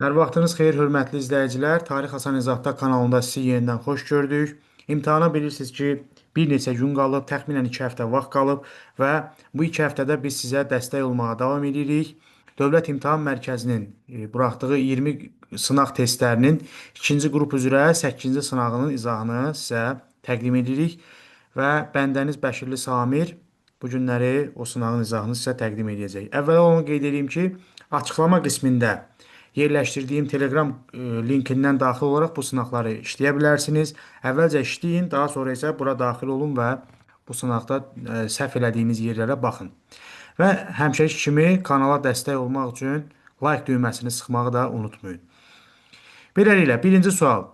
Hər vaxtınız xeyir, hörmətli izləyicilər. Tarix Hasan İzahda kanalında sizi yenidən xoş gördük. İmtahana bilirsiniz ki, bir neçə gün qalıb, təxminən 2 həftə vaxt qalıb və bu 2 həftədə biz sizə dəstək olmağa davam edirik. Dövlət İmtahan Mərkəzinin buraxdığı 20 sınaq testlərinin ikinci qrup üzrə 8-ci sınağının izahını sizə təqdim edirik və bəndəniz Bəşirli Samir bu günləri o sınağın izahını sizə təqdim edəcək. Əvvəla onu qeyd edeyim ki, açıqlama qismində yerləşdirdiyim Telegram linkindən daxil olaraq bu sınaqları işləyə bilərsiniz. Əvvəlcə işləyin, daha sonra isə bura daxil olun və bu sınaqda səhv elədiyiniz yerlərə baxın. Və həmişəki kimi kanala dəstək olmaq üçün like düyməsini sıxmağı da unutmayın. Beləliklə, birinci sual.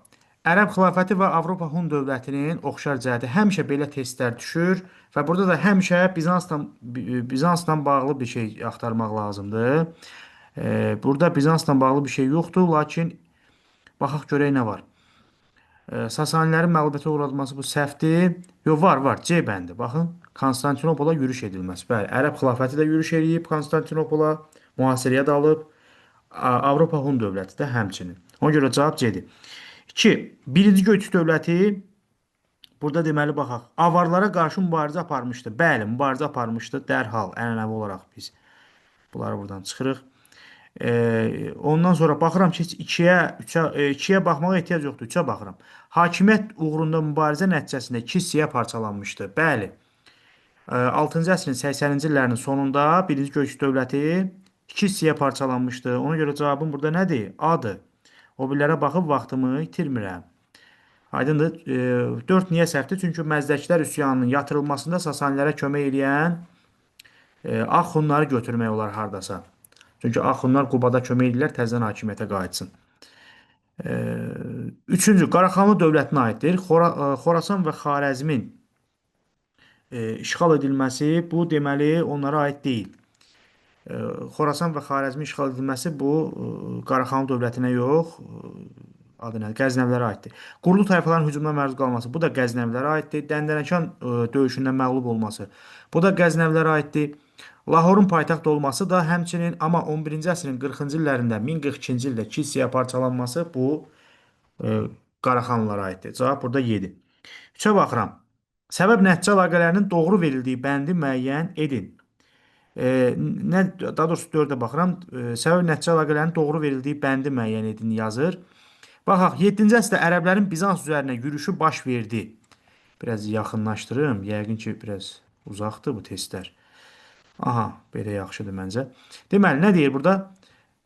Ərəb xilafəti və Avropa Hun dövlətinin oxşar cəhəti həmişə belə testlər düşür və burada da həmişə Bizansla bağlı bir şey axtarmaq lazımdır. Burada Bizansla bağlı bir şey yoxdur, lakin baxaq görək nə var. Sasanilərin məğlubiyyətə uğradılması bu səhvdir. Yox, var, C bəndi. Baxın, Konstantinopola yürüş edilməsi. Bəli, Ərəb xilafəti də yürüş edib Konstantinopola, mühasirəyə də alıb. Avropa Hun dövləti də həmçinin. Ona görə cavab C-dir. 2. Birinci Göyçük dövləti burada deməli baxaq. Avarlara qarşı mübarizə aparmışdı. Bəli, mübarizə aparmışdı. Dərhal, ənənəvi olaraq biz bunları buradan çıxırıq. Ondan sonra baxıram ki, 2-yə baxmağa ehtiyac yoxdur, 3-ə baxıram. Hakimiyyət uğrunda mübarizə nəticəsində 2 hissəyə parçalanmışdı. Bəli, 6-cı əsrin 80-ci illərinin sonunda birinci Göyçük dövləti 2 hissəyə parçalanmışdı. Ona görə cavabım burada nədir? A-dır. O birlərə baxıb vaxtımı itirmirəm. Aydındır. 4 niyə səhvdir? Çünki Məzdəkilər üsyanının yatırılmasında Sasanilərə kömək edən Ağ Hunları götürmək olar hardasa. Çünki Ağ Hunlar Qubada kömək edirlər, təzədən hakimiyyətə qayıtsın. Üçüncü, Qaraxanlı dövlətinə aiddir. Xorasan və Xarəzmin işğal edilməsi bu deməli onlara aid deyil. Xorasan və Xarəzmin işğal edilməsi bu Qaraxanlı dövlətinə yox, adı nədir? Qəznəvilərə aiddir. Qurlu tayfaların hücumuna məruz qalması bu da Qəznəvilərə aiddir. Dəndənəkan döyüşündə məğlub olması bu da Qəznəvilərə aiddir. Lahorun paytaxt olması da həmçinin, amma 11-ci əsrin 40-cı illərində 1042-ci ildə iki hissəyə parçalanması bu Qaraxanlılara aiddir. Cavab burada 7. 3-ə baxıram. Səbəb-nəticə əlaqələrinin doğru verildiyi bəndi müəyyən edin. Daha doğrusu 4-ə baxıram. Səbəb-nəticə əlaqələrinin doğru verildiyi bəndi müəyyən edin yazır. Baxaq, 7-ci əsrdə ərəblərin Bizans üzərinə yürüşü baş verdi. Biraz yaxınlaşdırım. Yəqin ki, biraz uzaqdır bu testlər. Aha, belə yaxşıdır məncə. Deməli, nə deyir burada?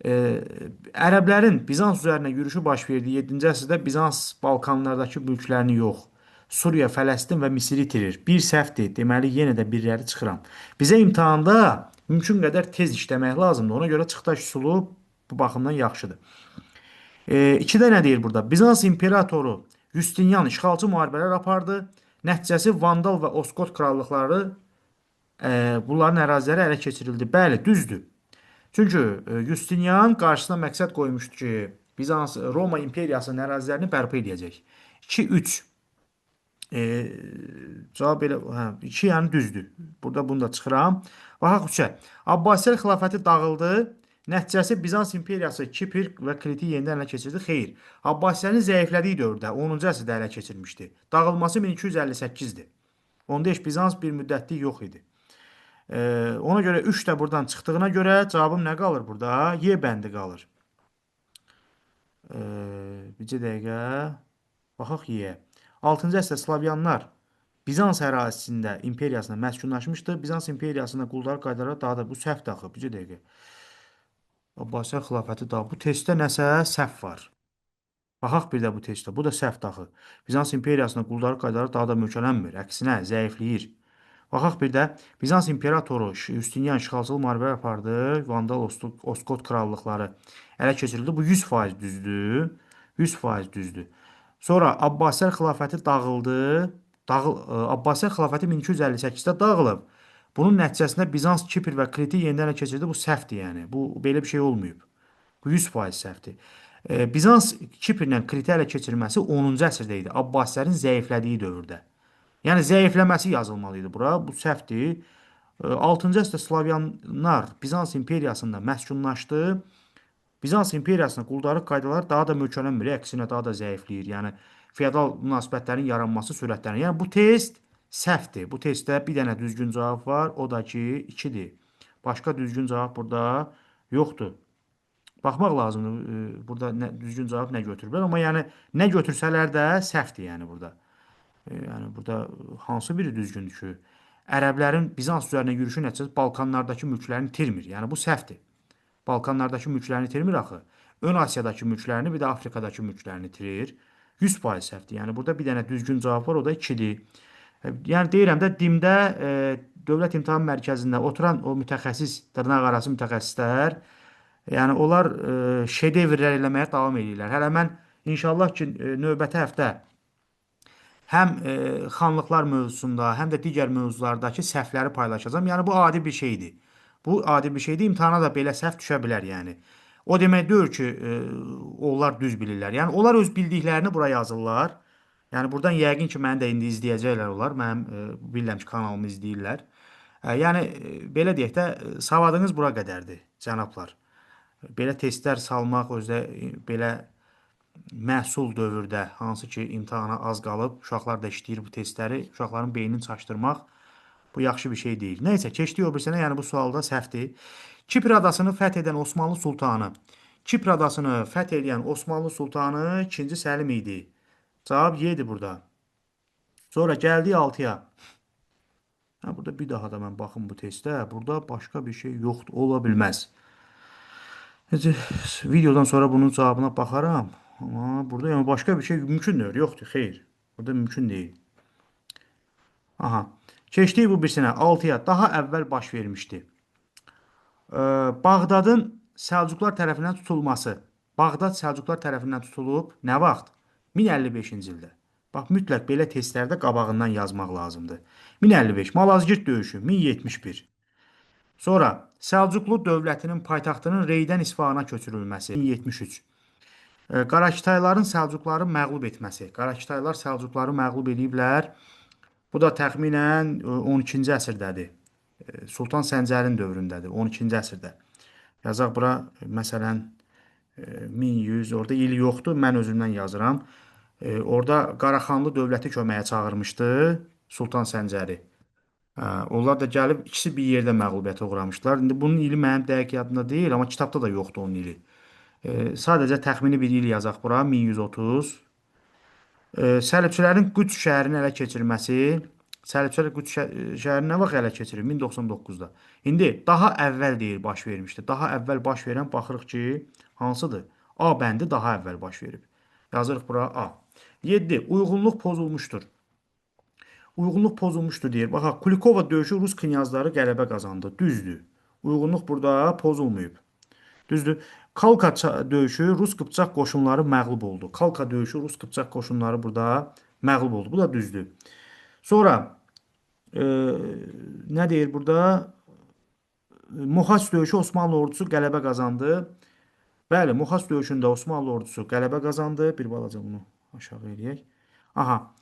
Ərəblərin Bizans üzərinə yürüşü baş verdi 7-ci əsrdə Bizans Balkanlardakı mülklərini yox, Suriya, Fələstin və Misiri itirir. Bir səhvdir. Deməli, yenə də birləri çıxıram. Bizə imtahanda mümkün qədər tez işləmək lazımdır. Ona görə çıxdaş üsulu bu baxımdan yaxşıdır. 2-də nə deyir burada? Bizans imperatoru Justinian işğalçı müharibələr apardı. Nəticəsi Vandal və Oskot krallıqları bunların əraziləri ələ keçirildi. Bəli, düzdür. Çünki Justinian qarşısına məqsəd qoymuşdu ki, Bizans Roma imperiyasının ərazilərini bərpa edəcək. 2-3. Cavab belə, 2 yəni düzdür. Burada bunu da çıxıram. Baxaq 3-ə. Abbasilər xilafəti dağıldı. Nəticəsi Bizans imperiyası Kipr və Kriti yenidən ələ keçirdi. Xeyr. Abbasilərin zəiflədiyi dövrdə 10-cu əsrdə ələ keçirmişdi. Dağılması 1258-dir. Onda heç Bizans bir müddətlik yox idi. Ona görə 3 də buradan çıxdığına görə cavabım nə qalır burada? Y bəndi qalır. Bircə dəqiqə. Baxaq Y. 6-cı əsrdə Slavyanlar Bizans ərazisində imperiyasına məskunlaşmışdı. Bizans imperiyasında qulları qaydararaq daha da bu səhv daxil. Bircə dəqiqə. Abbasilər xilafəti daha. Bu testdə nəsə səhv var. Baxaq bir də bu testdə. Bu da səhv daxil. Bizans imperiyasında qulları qaydararaq daha da möhkələnmir. Əksinə, zəifləyir. Baxaq bir də Bizans imperatoru Justinian işğalçı müharibələr apardı. Vandal, Oskot krallıqları ələ keçirildi. Bu 100% düzdür. 100% düzdür. Sonra Abbasilər xilafəti dağıldı. Abbasilər xilafəti 1258-də dağılıb. Bunun nəticəsində Bizans, Kipr və Kriti yenidən ələ keçirdi. Bu səhvdir yəni. Bu belə bir şey olmayıb. Bu 100% səhvdir. Bizans, Kiprlə Kriti ələ keçirməsi 10-cu əsrdə idi. Abbasilərin zəiflədiyi dövrdə. Yəni zəifləməsi yazılmalı idi bura. Bu səhvdir. 6-cı əsrdə Slavyanlar Bizans imperiyasında məskunlaşdı. Bizans imperiyasının quldarlıq qaydaları daha da möhkəmlənmir, əksinə daha da zəifləyir. Yəni feodal münasibətlərin yaranması sürətlənir. Yəni bu test səhvdir. Bu testdə bir dənə düzgün cavab var, o da ki 2-dir. Başqa düzgün cavab burada yoxdur. Baxmaq lazımdır. Burada nə düzgün cavab nə götürüblər, amma yəni nə götürsələr də səhvdir yəni burada. Yəni burada hansı biri düzgündür ki? Ərəblərin Bizans üzərinə yürüşü nəticəsində Balkanlardakı mülklərini itirmir. Yəni bu səhvdir. Balkanlardakı mülklərini itirmir axı. Ön Asiyadakı mülklərini, bir də Afrikadakı mülklərini itirir. 100% səhvdir. Yəni burada bir dənə düzgün cavab var, o da 2-dir. Yəni deyirəm də DİM-də Dövlət İmtahan Mərkəzində oturan o mütəxəssis, dırnaqarası mütəxəssislər, yəni onlar şedevrlər eləməyə davam edirlər. Hələ mən inşallah ki, növbəti həftə həm xanlıqlar mövzusunda, həm də digər mövzulardakı səhvləri paylaşacağam. Yəni bu adi bir şeydir. Bu adi bir şeydir. İmtahana da belə səhv düşə bilər yəni. O demək deyil ki, onlar düz bilirlər. Yəni onlar öz bildiklərini bura yazırlar. Yəni buradan yəqin ki, məni də indi izləyəcəklər onlar. Mənim bilirəm ki, kanalımı izləyirlər. Yəni belə deyək də savadınız bura qədərdir, cənablar. Belə testlər salmaq özdə belə məhsul dövrdə, hansı ki imtahana az qalıb, uşaqlar da işləyir bu testləri, uşaqların beynini çaşdırmaq bu yaxşı bir şey deyil. Nəysə, keçdik o birisinə, yəni bu sualda səhvdir. Kipr adasını fəth edən Osmanlı sultanı. Kipr adasını fəth edən Osmanlı sultanı 2-ci Səlim idi. Cavab Y-dir burada. Sonra gəldik 6-ya. Ha, burada bir daha da mən baxım bu testdə. Burada başqa bir şey yoxdur, ola bilməz. Necə, videodan sonra bunun cavabına baxaram. Amma burada yəni başqa bir şey mümkündür. Yoxdur, xeyr. Burada mümkün deyil. Aha. Keçdik bu birisinə. 6-ya daha əvvəl baş vermişdi. Bağdadın Səlcuqlar tərəfindən tutulması. Bağdad Səlcuqlar tərəfindən tutulub nə vaxt? 1055-ci ildə. Bax, mütləq belə testlərdə qabağından yazmaq lazımdır. 1055. Malazgirt döyüşü 1071. Sonra Səlcuqlu dövlətinin paytaxtının Reydən İsfahana köçürülməsi 1073. Qarakitayların Səlcuqları məğlub etməsi. Qarakitaylar Səlcuqları məğlub ediblər. Bu da təxminən 12-ci əsrdədir. Sultan Səncərin dövründədir, 12-ci əsrdə. Yazaq bura, məsələn, 1100, orada il yoxdur, mən özümdən yazıram. Orada Qaraxanlı dövləti köməyə çağırmışdı Sultan Səncəri. Onlar da gəlib, ikisi bir yerdə məğlubiyyətə uğramışlar. İndi bunun ili mənim dəqiq yadımda deyil, amma kitabda da yoxdur onun ili. Sadəcə təxmini bir il yazaq bura, 1130. Səlibçilərin Qüds şəhərini ələ keçirməsi. Səlibçilər Qüds şəhərini nə vaxt ələ keçirir? 1099-da. İndi daha əvvəl deyir baş vermişdi. Daha əvvəl baş verən baxırıq ki, hansıdır? A bəndi daha əvvəl baş verib. Yazırıq bura A. 7. Uyğunluq pozulmuşdur. Uyğunluq pozulmuşdur deyir. Baxaq, Kulikova döyüşü Rus knyazları qələbə qazandı. Düzdür. Uyğunluq burada pozulmayıb. Düzdür. Kalka döyüşü Rus Qıpçaq qoşunları məğlub oldu. Kalka döyüşü Rus Qıpçaq qoşunları burada məğlub oldu. Bu da düzdür. Sonra nə deyir burada? Mohaç döyüşü Osmanlı ordusu qələbə qazandı. Bəli, Mohaç döyüşündə Osmanlı ordusu qələbə qazandı. Bir balaca bunu aşağı eləyək. Aha.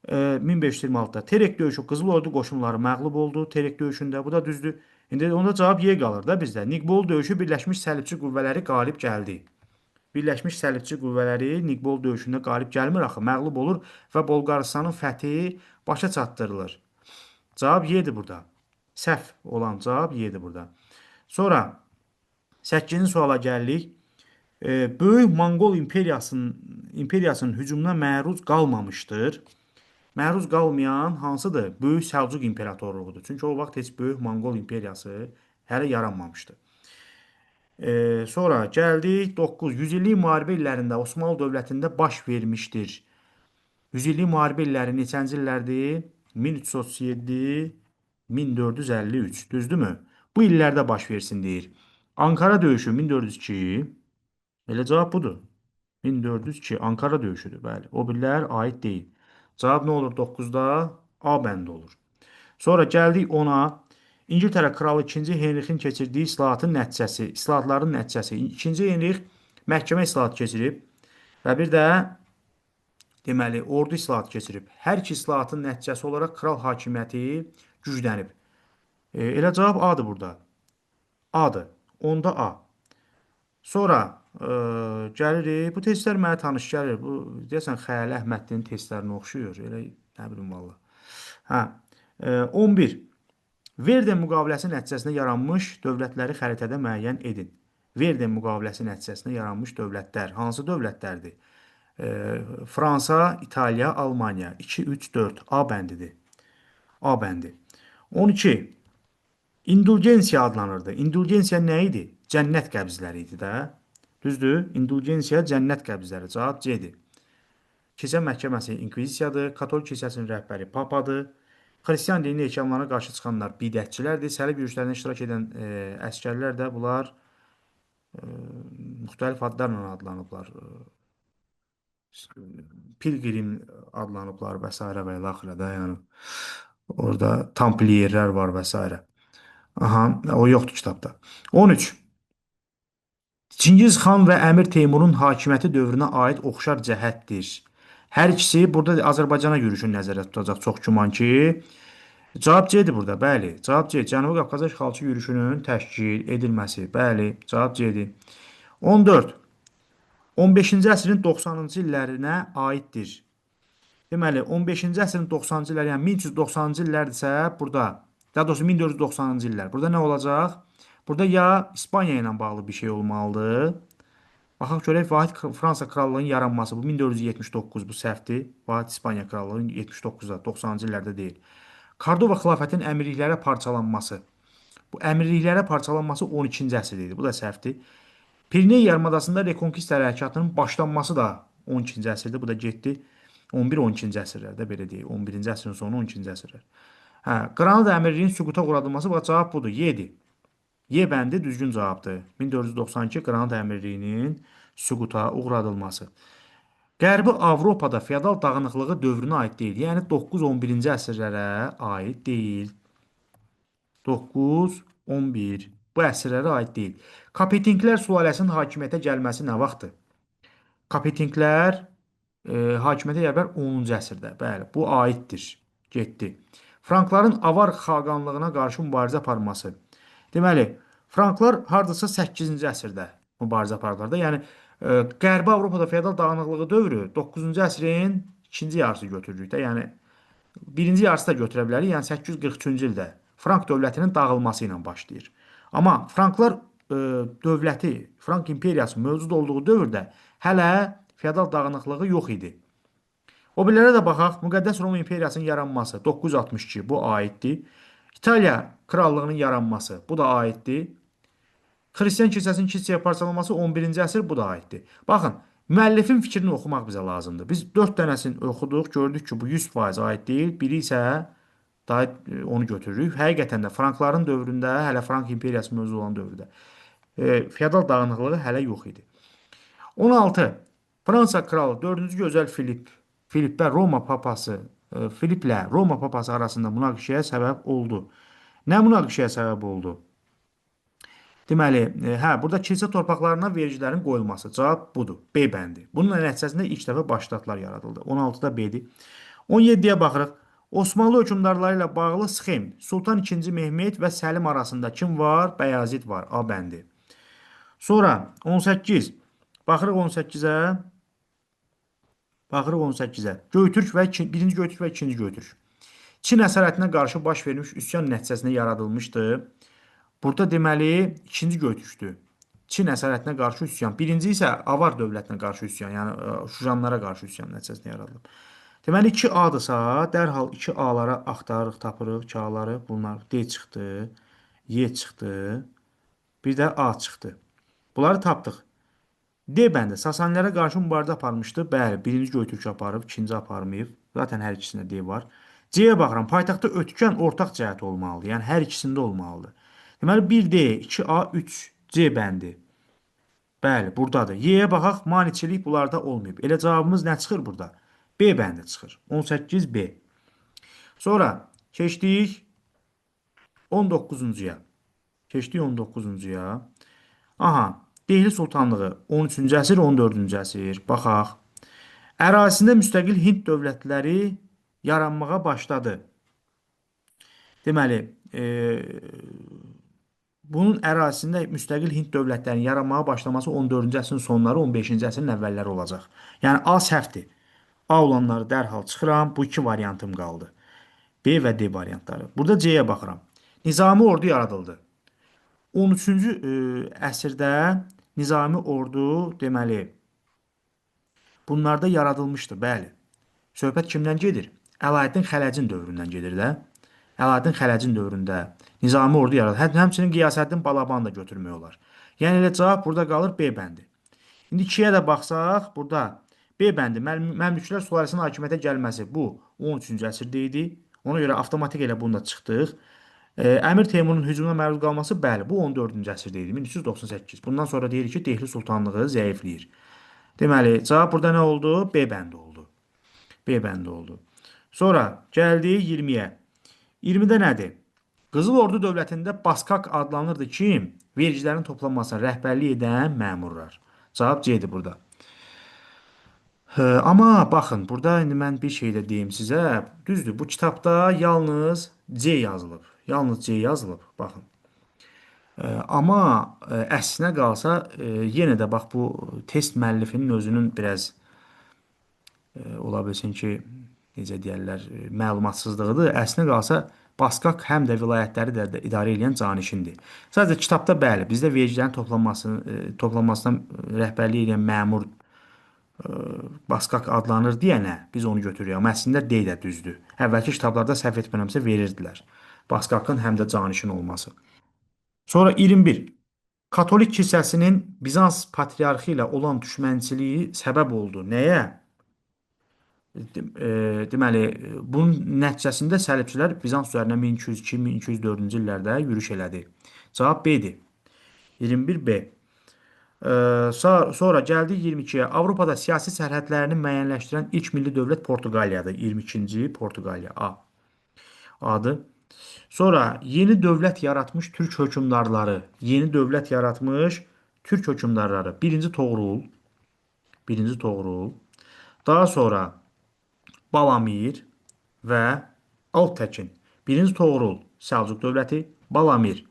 1526-da Terek döyüşü Qızıl Ordu qoşunları məğlub oldu. Terek döyüşündə. Bu da düzdür. İndi onda cavab Y qalır da bizdə. Niqbol döyüşü Birləşmiş Səlibçi qüvvələri qalib gəldi. Birləşmiş Səlibçi qüvvələri Niqbol döyüşündə qalib gəlmir axı, məğlub olur və Bolqarıstanın fəthi başa çatdırılır. Cavab Y-dir burada. Səhv olan cavab Y-dir burada. Sonra 8-ci suala gəlirik. Böyük Monqol imperiyasının hücumuna məruz qalmamışdır. Məruz qalmayan hansıdır? Böyük Səlcuq imperatorluğudur. Çünki o vaxt heç Böyük Monqol imperiyası hələ yaranmamışdı. Sonra gəldik 9. 100 illik müharibə illərində Osmanlı dövlətində baş vermişdir. 100 illik müharibə illəri neçənci illərdir? 1337, 1453. Düzdürmü? Bu illərdə baş versin deyir. Ankara döyüşü 1402. Elə cavab budur. 1402 Ankara döyüşüdür. Bəli. O birlər aid deyil. Cavab nə olur 9-da? A bəndi olur. Sonra gəldik 10-a. İngiltərə kralı 2-ci Henrixin keçirdiyi islahatların nəticəsi. 2-ci Henrix məhkəmə islahatı keçirib və bir də deməli ordu islahatı keçirib. Hər iki islahatın nəticəsi olaraq kral hakimiyyəti güclənib. Elə cavab A-dır burada. A-dır. 10-da A. Sonra Gəlirik. Bu testlər mənə tanış gəlir. Bu deyəsən Xəyal Əhmədlinin testlərinə oxşuyur. Elə nə bilim valla. Hə. 11. Verden müqaviləsi nəticəsində yaranmış dövlətləri xəritədə müəyyən edin. Verden müqaviləsi nəticəsində yaranmış dövlətlər hansı dövlətlərdir? Fransa, İtaliya, Almaniya. 2, 3, 4. A bəndidir. A bəndi. 12. İndulgensiya adlanırdı. İndulgensiya nə idi? Cənnət qəbzləri idi də. Düzdür? İndulgensiya cənnət qəbzləri. Cavab C-dir. Kilsə məhkəməsi inkvizisiyadır. Katolik kilsəsinin rəhbəri papadır. Xristian dini ehkamlarına qarşı çıxanlar bidətçilərdir. Səlib yürüşlərində iştirak edən əsgərlər də bunlar müxtəlif adlarla adlanıblar. Pilgrim adlanıblar və s. və ilə axırə də, yəni orada tampliyerlər var və s. Aha, o yoxdur kitabda. 13. Çingiz xan və Əmir Teymurun hakimiyyəti dövrünə aid oxşar cəhətdir. Hər ikisi burada Azərbaycana yürüşün nəzərdə tutacaq çox güman ki. Cavab C-dir burada, bəli. Cavab C. Cənubi Qafqaz işğalçı yürüşünün təşkil edilməsi. Bəli, cavab C-dir. 14. 15-ci əsrin 90-cı illərinə aiddir. Deməli, 15-ci əsrin 90-cı illəri, yəni 1390-cı illərdirsə, burada, daha doğrusu 1490-cı illər. Burada nə olacaq? Burada ya İspaniya ilə bağlı bir şey olmalıdır. Baxaq görək, Vahid Fransa krallığının yaranması, bu 1479, bu səhvdir. Vahid İspaniya krallığının 79-da, 90-cı illərdə deyil. Kordova xilafətin əmirliklərə parçalanması. Bu əmirliklərə parçalanması 12-ci əsrdə idi. Bu da səhvdir. Piriney yarımadasında Rekonkista hərəkatının başlanması da 12-ci əsrdə, bu da getdi. 11-12-ci əsrlərdə belə deyək. 11-ci əsrin sonu 12-ci əsrlər. Hə, Qranada əmirliyinin süquta uğradılması, bax cavab budur. Y-dir. Y bəndi düzgün cavabdır. 1492 Qranada əmirliyinin süquta uğradılması. Qərbi Avropada feodal dağınıqlığı dövrünə aid deyil. Yəni 9-11-ci əsrlərə aid deyil. 9-11 bu əsrlərə aid deyil. Kapetinklər sülaləsinin hakimiyyətə gəlməsi nə vaxtdır? Kapetinklər hakimiyyətə gəlbər 10-cu əsrdə. Bəli, bu aiddir. Getdi. Frankların Avar xaqanlığına qarşı mübarizə aparması. Deməli, Franklar hardasa 8-ci əsrdə mübarizə apardılar da. Yəni Qərbi Avropada feodal dağınıqlığı dövrü 9-cu əsrin ikinci yarısı götürürük də. Yəni birinci yarısı da götürə bilərik. Yəni 843-cü ildə Frank dövlətinin dağılması ilə başlayır. Amma Franklar dövləti, Frank imperiyası mövcud olduğu dövrdə hələ feodal dağınıqlığı yox idi. O birlərə də baxaq. Müqəddəs Roma imperiyasının yaranması 962 bu aiddir. İtaliya krallığının yaranması bu da aiddir. Xristian kilsəsinin kilsəyə parçalanması 11-ci əsr bu da aiddir. Baxın, müəllifin fikrini oxumaq bizə lazımdır. Biz 4 dənəsini oxuduq, gördük ki, bu 100% aid deyil. Biri isə daha onu götürürük. Həqiqətən də Frankların dövründə, hələ Frank imperiyası mövcud olan dövrdə feodal dağınıqlığı hələ yox idi. 16. Fransa kralı 4-cü gözəl Filiplə Roma papası arasında münaqişəyə səbəb oldu. Nə münaqişəyə səbəb oldu? Deməli, hə, burada kilsə torpaqlarına vergilərin qoyulması. Cavab budur. B bəndi. Bunun nəticəsində ilk dəfə başlatlar yaradıldı. 16-da B-dir. 17-yə baxırıq. Osmanlı hökmdarları ilə bağlı sxem. Sultan II. Mehmet və Səlim arasında kim var? Bəyazid var. A bəndi. Sonra 18. Baxırıq 18-ə. Baxırıq 18-ə. Göytürk və birinci Göytürk və ikinci Göytürk. Çin əsarətinə qarşı baş vermiş üsyan nəticəsində yaradılmışdı. Burada deməli ikinci Göytürkdür. Çin əsarətinə qarşı üsyan. Birinci isə Avar dövlətinə qarşı üsyan, yəni Şujanlara qarşı üsyan nəticəsində yaradılıb. Deməli 2A-dırsa, dərhal 2A-lara axtarırıq, tapırıq 2A-ları. Bunlar D çıxdı, Y çıxdı, bir də A çıxdı. Bunları tapdıq. D bəndə Sasanilərə qarşı mübarizə aparmışdı. Bəli, birinci Göytürk aparıb, ikinci aparmayıb. Zaten hər ikisində D var. C-yə baxıram. Paytaxtda ötkən ortaq cəhət olmalıdır. Yəni hər ikisində olmalıdır. Deməli 1D, 2A, 3C bəndi. Bəli, buradadır. Y-yə baxaq, maniçilik bunlarda olmayıb. Elə cavabımız nə çıxır burada? B bəndi çıxır. 18B. Sonra keçdik 19-cuya. Keçdik 19-cuya. Aha, Dehli Sultanlığı 13-cü əsr, 14-cü əsr. Baxaq. Ərazisində müstəqil Hind dövlətləri yaranmağa başladı. Deməli, Bunun ərazisində müstəqil Hind dövlətlərinin yaranmağa başlaması 14-cü əsrin sonları, 15-ci əsrin əvvəlləri olacaq. Yəni A səhvdir. A olanları dərhal çıxıram. Bu iki variantım qaldı. B və D variantları. Burada C-yə baxıram. Nizami ordu yaradıldı. 13-cü əsrdə nizami ordu deməli bunlarda yaradılmışdı, bəli. Söhbət kimdən gedir? Əlaəddin Xələcin dövründən gedir də. Əlaəddin Xələcin dövründə nizami ordu yaradıldı. Həmçinin Qiyasəddin Balabanı da götürmək olar. Yəni elə cavab burada qalır B bəndi. İndi 2-yə də baxsaq, burada B bəndi Məmlüklər sülaləsinin hakimiyyətə gəlməsi bu 13-cü əsrdə idi. Ona görə avtomatik elə bunda çıxdıq. Əmir Teymurun hücumuna məruz qalması, bəli, bu 14-cü əsrdə idi, 1398. Bundan sonra deyir ki, Dehli sultanlığı zəifləyir. Deməli, cavab burada nə oldu? B bəndi oldu. B bəndi oldu. Sonra gəldik 20-yə. 20-də nədir? Qızıl Ordu dövlətində Baskak adlanırdı kim? Vergilərin toplanmasına rəhbərlik edən məmurlar. Cavab C-dir burada. Amma baxın, burada indi mən bir şey də deyim sizə. Düzdür, bu kitabda yalnız C yazılıb. Yalnız C yazılıb, baxın. Amma əslinə qalsa, yenə də bax bu test müəllifinin özünün biraz ola bilsin ki, necə deyərlər, məlumatsızlığıdır. Əslinə qalsa Baskak həm də vilayətləri də idarə edən canişindir. Sadəcə kitabda bəli, bizdə vergilərin toplanmasına rəhbərlik edən məmur Baskak adlanır deyənə biz onu götürürük. Amma əslində D də düzdür. Əvvəlki kitablarda səhv etmirəmsə verirdilər. Baskakın həm də canişin olması. Sonra 21. Katolik kilsəsinin Bizans patriarxı ilə olan düşmənçiliyi səbəb oldu. Nəyə? Deməli, bunun nəticəsində səlibçilər Bizans üzərinə 1202-1204-cü illərdə yürüş elədi. Cavab B-dir. 21B. Sonra gəldik 22-yə. Avropada siyasi sərhədlərini müəyyənləşdirən ilk milli dövlət Portuqaliyadır. 22-ci Portuqaliya A. Adı. Sonra yeni dövlət yaratmış türk hökmdarları. Yeni dövlət yaratmış türk hökmdarları. Birinci Toğrul. Birinci Toğrul. Daha sonra Balamir və Alptəkin. Birinci Toğrul Səlcuq dövləti, Balamir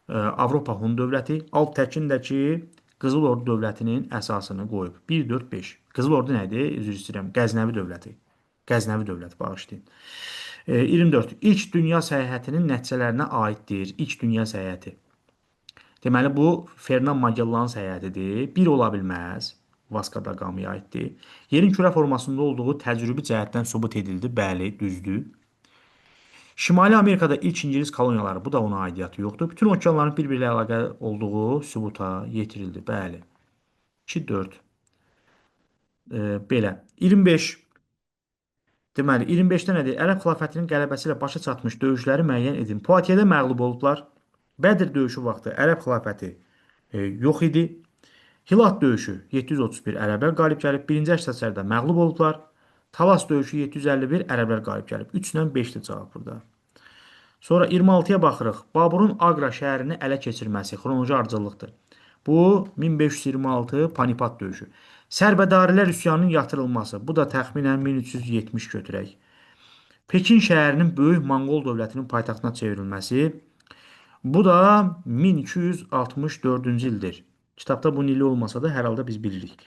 Avropa Hun dövləti, Alptəkin də ki Qızıl Ordu dövlətinin əsasını qoyub. 1, 4, 5. Qızıl Ordu nədir? Üzr istəyirəm. Qəznəvi dövləti. Qəznəvi dövləti bağışlayın. 24. İlk dünya səyahətinin nəticələrinə aiddir. İlk dünya səyahəti. Deməli, bu Fernand Magellanın səyahətidir. Bir ola bilməz. Vasco da Gama'ya aiddir. Yerin kürə formasında olduğu təcrübi cəhətdən sübut edildi. Bəli, düzdür. Şimali Amerikada ilk İngilis koloniyaları, bu da ona aidiyyatı yoxdur. Bütün okeanların bir-biri ilə əlaqə olduğu sübuta yetirildi. Bəli. 2, 4. Belə. 25. Deməli, 25-də nədir? Ərəb xilafətinin qələbəsi ilə başa çatmış döyüşləri müəyyən edin. Poitiers-də məğlub olublar. Bədir döyüşü vaxtı Ərəb xilafəti yox idi. Hilat döyüşü 731 ərəblər qalib gəlib. 1-ci əsrdə məğlub olublar. Talas döyüşü 751 ərəblər qalib gəlib. 3-lə 5-dir cavab burada. Sonra 26-ya baxırıq. Baburun Aqra şəhərini ələ keçirməsi xronoloji ardıcıllıqdır. Bu 1526 Panipat döyüşü. Sərbədarilər üsyanının yatırılması. Bu da təxminən 1370 götürək. Pekin şəhərinin böyük Monqol dövlətinin paytaxtına çevrilməsi. Bu da 1264-cü ildir. Kitabda bunun ili olmasa da hər halda biz bilirik.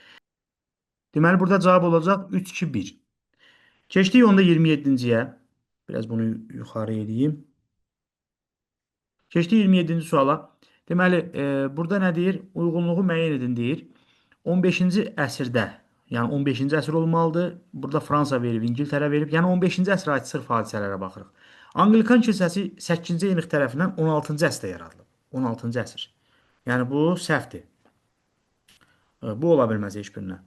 Deməli, burada cavab olacaq 3-2-1. Keçdik onda 27-ciyə. Biraz bunu yuxarı edeyim. Keçdik 27-ci suala. Deməli, burada nə deyir? Uyğunluğu müəyyən edin deyir. 15-ci əsrdə, yəni 15-ci əsr olmalıdır. Burada Fransa verib, İngiltərə verib. Yəni 15-ci əsrə aid sırf hadisələrə baxırıq. Anglikan kilsəsi 8-ci Henrix tərəfindən 16-cı əsrdə yaradılıb. 16-cı əsr. Yəni bu səhvdir. Bu ola bilməz heç birinə.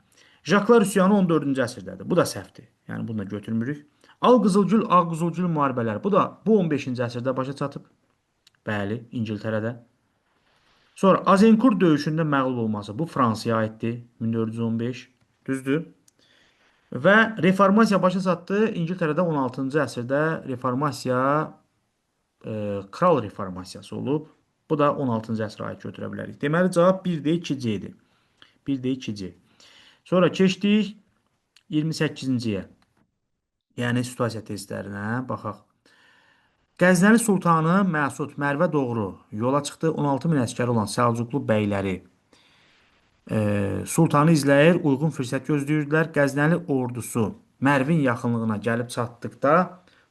Jaklar üsyanı 14-cü əsrdədir. Bu da səhvdir. Yəni bunu da götürmürük. Al Qızılgül, Ağ Qızılgül müharibələri. Bu 15-ci əsrdə başa çatıb. Bəli, İngiltərədə. Sonra Azincourt döyüşündə məğlub olması. Bu Fransaya aiddir. 1415. Düzdür. Və reformasiya başa çatdı. İngiltərədə 16-cı əsrdə reformasiya kral reformasiyası olub. Bu da 16-cı əsrə aid götürə bilərik. Deməli, cavab 1D, 2C-dir. 1D, 2C. Sonra keçdik 28-ciyə. Yəni situasiya testlərinə baxaq. Qəznəli sultanı Məsud Mərvə doğru yola çıxdı. 16 min əsgəri olan Səlcuqlu bəyləri sultanı izləyir, uyğun fürsət gözləyirdilər. Qəznəli ordusu Mərvin yaxınlığına gəlib çatdıqda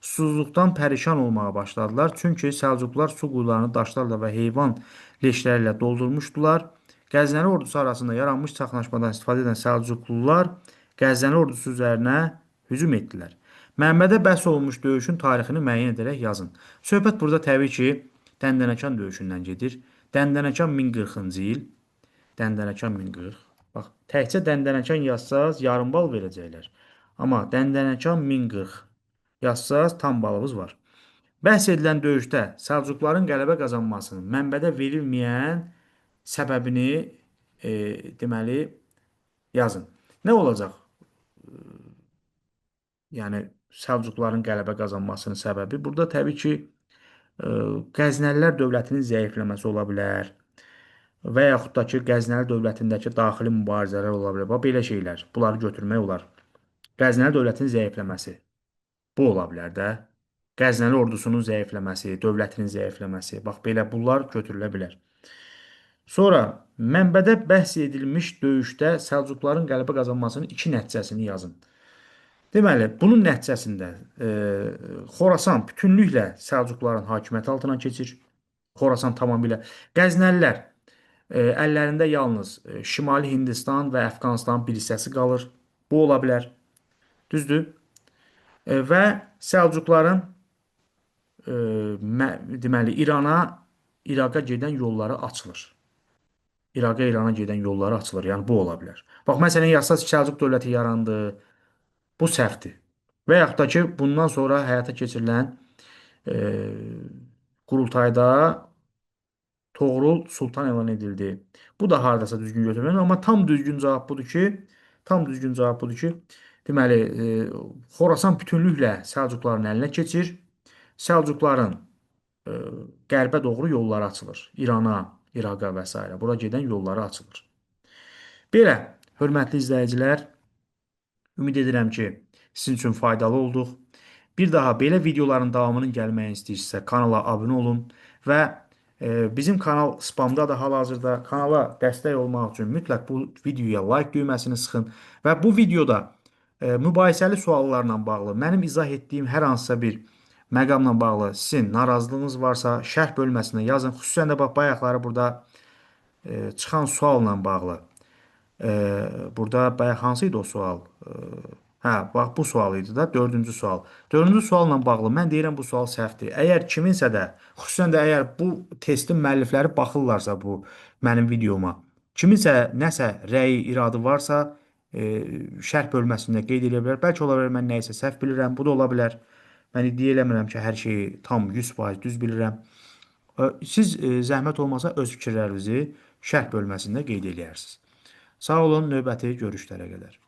susuzluqdan pərişan olmağa başladılar. Çünki Səlcuqlular su quyularını daşlarla və heyvan leşləri ilə doldurmuşdular. Qəznəli ordusu arasında yaranmış çaxnaşmadan istifadə edən Səlcuqlular Qəznəli ordusu üzərinə hücum etdilər. Mənbədə bəhs olunmuş döyüşün tarixini müəyyən edərək yazın. Söhbət burada təbii ki, Dəndənəkan döyüşündən gedir. Dəndənəkan 1040-cı il. Dəndənəkan 1040. Bax, təkcə Dəndənəkan yazsaz yarım bal verəcəklər. Amma Dəndənəkan 1040 yazsaz tam balımız var. Bəhs edilən döyüşdə Səlcuqların qələbə qazanmasının mənbədə verilməyən səbəbini deməli yazın. Nə olacaq? Yəni Səlcuqların qələbə qazanmasının səbəbi burada təbii ki, Qəznəlilər dövlətinin zəifləməsi ola bilər və yaxud da ki, Qəznəli dövlətindəki daxili mübarizələr ola bilər. Bax, belə şeylər. Bunları götürmək olar. Qəznəli dövlətinin zəifləməsi. Bu ola bilər də. Qəznəli ordusunun zəifləməsi, dövlətinin zəifləməsi. Bax, belə bunlar götürülə bilər. Sonra mənbədə bəhs edilmiş döyüşdə Səlcuqların qələbə qazanmasının iki nəticəsini yazın. Deməli, bunun nəticəsində Xorasan bütünlüklə Səlcuqların hakimiyyəti altına keçir. Xorasan tamamilə. Qəznəlilər əllərində yalnız Şimali Hindistan və Əfqanistanın bir hissəsi qalır. Bu ola bilər. Düzdür? Və Səlcuqların deməli İraqa gedən yolları açılır. İrana gedən yolları açılır. Yəni bu ola bilər. Bax, məsələn, yazsaz Səlcuq dövləti yarandı. Bu səhvdir. Və yaxud da ki, bundan sonra həyata keçirilən e, qurultayda Toğrul Sultan elan edildi. Bu da hardasa düzgün götürülür. Amma tam düzgün cavab budur ki, deməli, Xorasan bütünlüklə Səlcuqların əlinə keçir. Səlcuqların e, qərbə doğru yolları açılır. İrana, İraqa və s. Bura gedən yolları açılır. Belə, hörmətli izləyicilər, ümid edirəm ki, sizin üçün faydalı olduq. Bir daha belə videoların davamının gəlməyini istəyirsinizsə kanala abunə olun və bizim kanal spamda da hal-hazırda. Kanala dəstək olmaq üçün mütləq bu videoya like düyməsini sıxın və bu videoda mübahisəli suallarla bağlı mənim izah etdiyim hər hansısa bir məqamla bağlı sizin narazılığınız varsa şərh bölməsinə yazın. Xüsusən də bax, bayaqları burada çıxan sualla bağlı. Burada bayaq hansı idi o sual? Hə, bax bu sual idi da, dördüncü sual. Dördüncü sualla bağlı mən deyirəm bu sual səhvdir. Əgər kiminsə də, xüsusən də əgər bu testin müəllifləri baxırlarsa bu mənim videoma, kiminsə nəsə rəyi, iradı varsa, şərh bölməsində qeyd edə bilər. Bəlkə ola bilər mən nəyisə səhv bilirəm, bu da ola bilər. Mən iddia eləmirəm ki, hər şeyi tam 100% düz bilirəm. Siz zəhmət olmasa öz fikirlərinizi şərh bölməsində qeyd eləyərsiniz. Sağ olun, növbəti görüşlərə qədər.